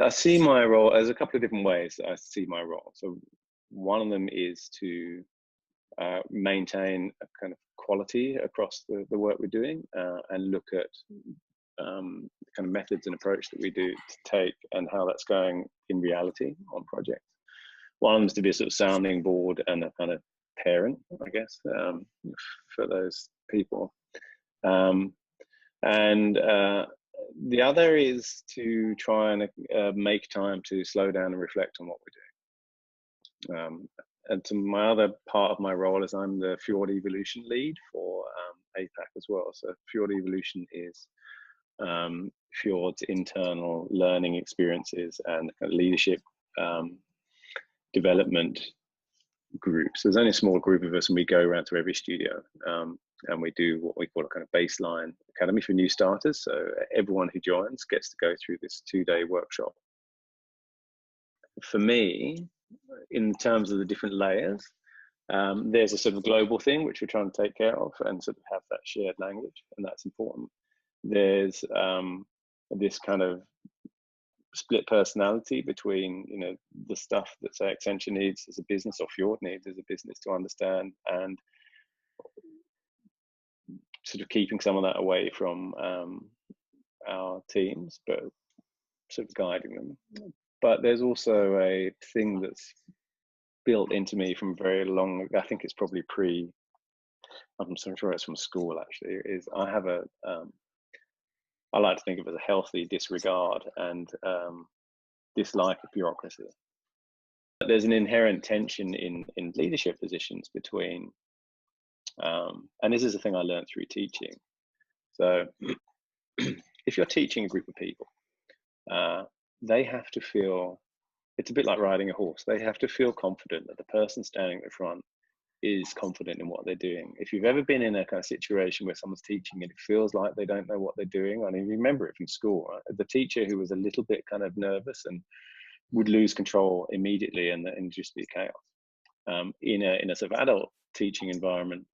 I see my role, there's a couple of different ways that I see my role. So one of them is to maintain a kind of quality across the work we're doing, and look at the kind of methods and approach that we do to take and how that's going in reality on projects. One of them is to be a sort of sounding board and a kind of parent, I guess, for those people. The other is to try and make time to slow down and reflect on what we're doing. And to my other part of my role is I'm the Fjord Evolution lead for APAC as well. So Fjord Evolution is Fjord's internal learning experiences and leadership development groups. There's only a small group of us, and we go around to every studio, and we do what we call a kind of baseline academy for new starters. So everyone who joins gets to go through this 2-day workshop. For me, in terms of the different layers, there's a sort of global thing which we're trying to take care of and sort of have that shared language, and that's important. There's this kind of split personality between, you know, the stuff that, say, Accenture needs as a business or Fjord needs as a business to understand, and sort of keeping some of that away from our teams, but sort of guiding them. But there's also a thing that's built into me from very long, I think it's probably I'm sure it's from school actually, is I have a, I like to think of it as a healthy disregard and dislike of bureaucracy. But there's an inherent tension in leadership positions between, and this is a thing I learned through teaching. So if you're teaching a group of people, they have to feel, it's a bit like riding a horse. They have to feel confident that the person standing at the front is confident in what they're doing. If you've ever been in a kind of situation where someone's teaching and it feels like they don't know what they're doing, I mean, remember it from school, right? The teacher who was a little bit kind of nervous and would lose control immediately and just be chaos. In a sort of adult teaching environment,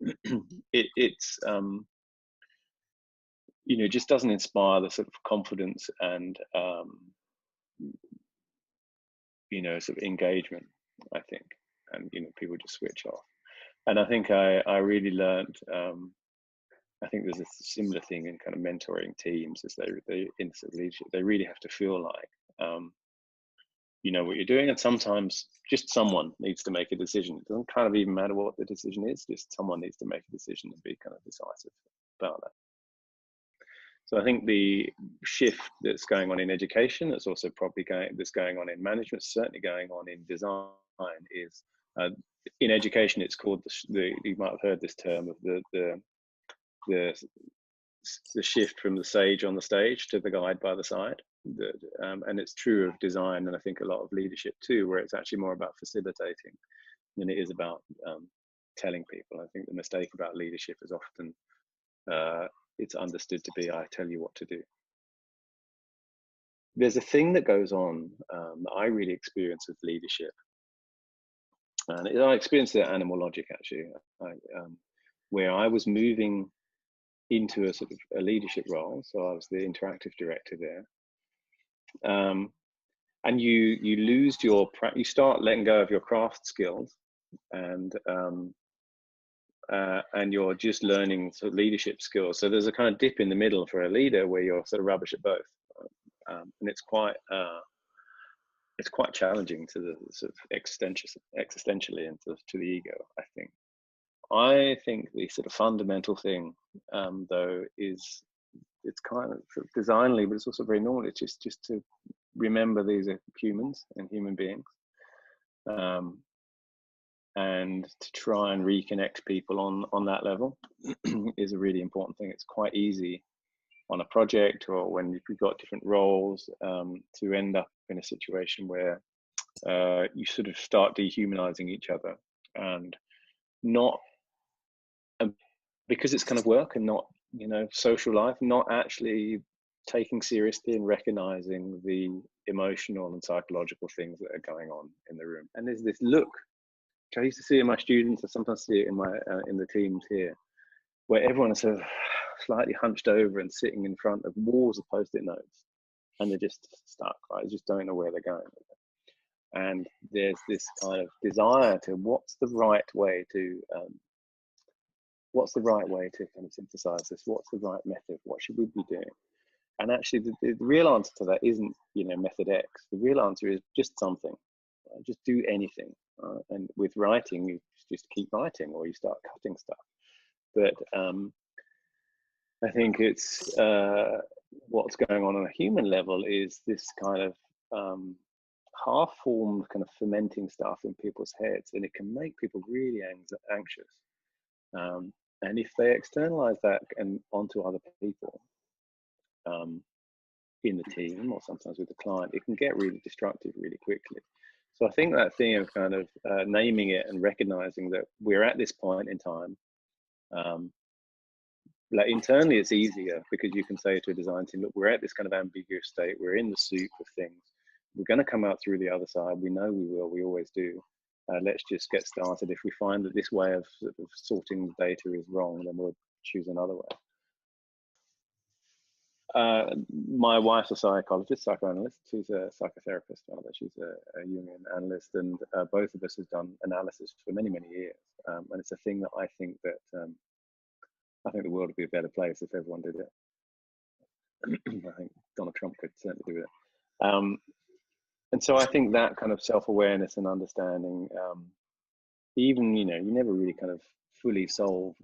it's you know, just doesn't inspire the sort of confidence and you know, sort of engagement, I think, and you know, people just switch off. And I think I really learned, I think there's a similar thing in kind of mentoring teams, as they in sort of leadership, they really have to feel like you know what you're doing, and sometimes just someone needs to make a decision. It doesn't kind of even matter what the decision is, just someone needs to make a decision and be kind of decisive about that. So I think the shift that's going on in education, that's also probably going on in management, certainly going on in design, is in education it's called you might have heard this term of the shift from the sage on the stage to the guide by the side. And it's true of design, and I think a lot of leadership too, where it's actually more about facilitating than it is about telling people. I think the mistake about leadership is often it's understood to be, I tell you what to do. There's a thing that goes on that I really experience with leadership, and I experienced it at Animal Logic actually, where I was moving into a sort of a leadership role. So I was the interactive director there, and you lose your, you start letting go of your craft skills, and you're just learning sort of leadership skills. So there's a kind of dip in the middle for a leader where you're sort of rubbish at both, and it's quite challenging to the sort of existentially and to the ego. I think the sort of fundamental thing, though, is it's kind of sort of designly, but it's also very normal. It's just to remember these are humans and human beings, and to try and reconnect people on that level is a really important thing. It's quite easy on a project or when you've got different roles to end up in a situation where you sort of start dehumanizing each other, and not because it's kind of work and not, you know, social life, not actually taking seriously and recognizing the emotional and psychological things that are going on in the room. And there's this look, which I used to see in my students, I sometimes see it in my in the teams here, where everyone is sort of slightly hunched over and sitting in front of walls of post-it notes, and they're just stuck, right? They just don't know where they're going. And there's this kind of desire to what's the right way to kind of synthesize this? What's the right method? What should we be doing? And actually, the real answer to that isn't, you know, method X. The real answer is just something. Just do anything. And with writing, you just keep writing, or you start cutting stuff. But I think it's what's going on a human level is this kind of half-formed kind of fermenting stuff in people's heads, and it can make people really anxious. And if they externalize that and onto other people in the team, or sometimes with the client, it can get really destructive really quickly. So I think that thing of kind of naming it and recognizing that we're at this point in time. Like internally, it's easier because you can say to a design team, look, we're at this kind of ambiguous state. We're in the soup of things. We're going to come out through the other side. We know we will. We always do. Let's just get started. If we find that this way of sorting the data is wrong, then we'll choose another way. My wife's a psychoanalyst. She's a psychotherapist. Rather. She's a Jungian analyst, and both of us have done analysis for many, many years. And it's a thing that I think that I think the world would be a better place if everyone did it. I think Donald Trump could certainly do it. And so I think that kind of self-awareness and understanding, even, you know, you never really kind of fully solve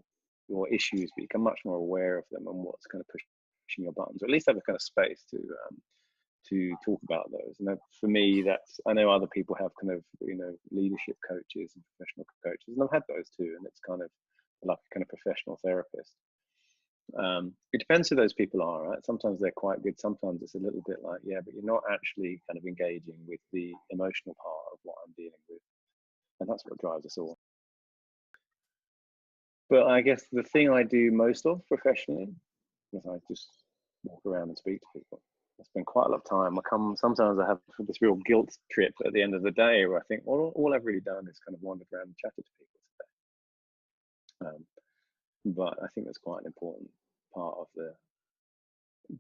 your issues, but you become much more aware of them and what's kind of pushing your buttons, or at least have a kind of space to talk about those. And that, for me, that's, I know other people have kind of, you know, leadership coaches and professional coaches, and I've had those too, and it's kind of like a kind of professional therapist. It depends who those people are, right? Sometimes they're quite good. Sometimes it's a little bit like, yeah, but you're not actually kind of engaging with the emotional part of what I'm dealing with. And that's what drives us all. But I guess the thing I do most of professionally is I just walk around and speak to people. I spend quite a lot of time. Sometimes I have this real guilt trip at the end of the day where I think, well, all I've really done is kind of wandered around and chatted to people today. But I think that's quite an important part of the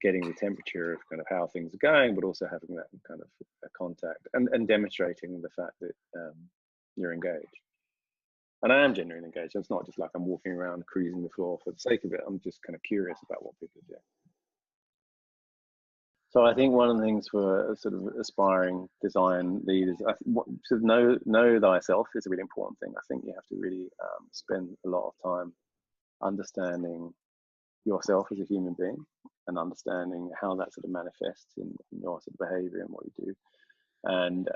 getting the temperature of kind of how things are going, but also having that kind of contact and demonstrating the fact that you're engaged. And I am genuinely engaged. It's not just like I'm walking around cruising the floor for the sake of it. I'm just kind of curious about what people do. So I think one of the things for sort of aspiring design leaders, sort of know thyself is a really important thing. I think you have to really spend a lot of time understanding yourself as a human being and understanding how that sort of manifests in your sort of behavior and what you do. And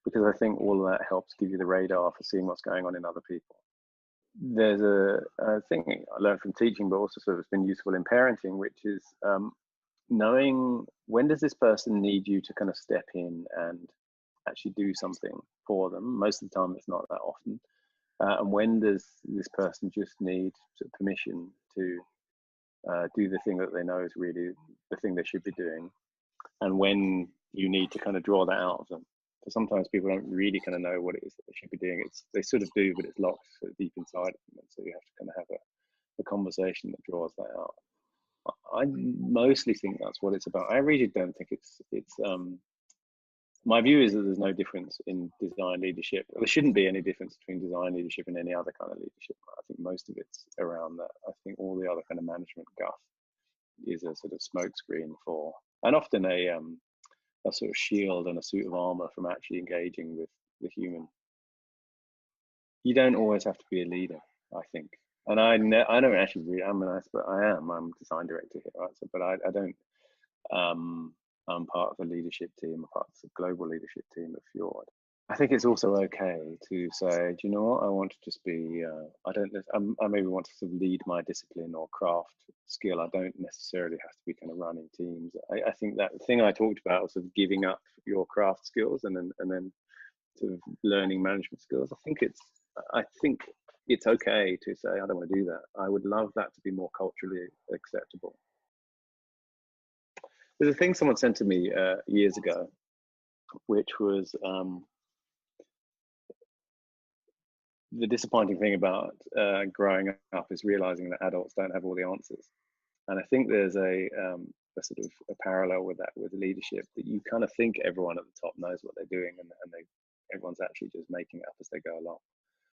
because I think all of that helps give you the radar for seeing what's going on in other people. There's a thing I learned from teaching, but also sort of has been useful in parenting, which is knowing when does this person need you to kind of step in and actually do something for them. Most of the time it's not that often. And when does this person just need permission to do the thing that they know is really the thing they should be doing, and when you need to kind of draw that out of them. So sometimes people don't really kind of know what it is that they should be doing. They sort of do, but it's locked sort of deep inside of them. And so you have to kind of have a conversation that draws that out. I mostly think that's what it's about. I really don't think it's my view is that there's no difference in design leadership. There shouldn't be any difference between design leadership and any other kind of leadership. I think most of it's around that. I think all the other kind of management guff is a sort of smokescreen for, and often a sort of shield and a suit of armor from actually engaging with the human. You don't always have to be a leader, I think. And I don't actually really, I'm a design director here, right? So, but I don't, I'm part of a leadership team, I'm part of the global leadership team at Fjord. I think it's also okay to say, do you know what, I want to just be, I maybe want to sort of lead my discipline or craft skill. I don't necessarily have to be kind of running teams. I think that thing I talked about was sort of giving up your craft skills and then sort of learning management skills. I think it's okay to say, I don't want to do that. I would love that to be more culturally acceptable. There's a thing someone sent to me years ago, which was the disappointing thing about growing up is realizing that adults don't have all the answers. And I think there's a sort of a parallel with that with leadership, that you kind of think everyone at the top knows what they're doing, and everyone's actually just making it up as they go along.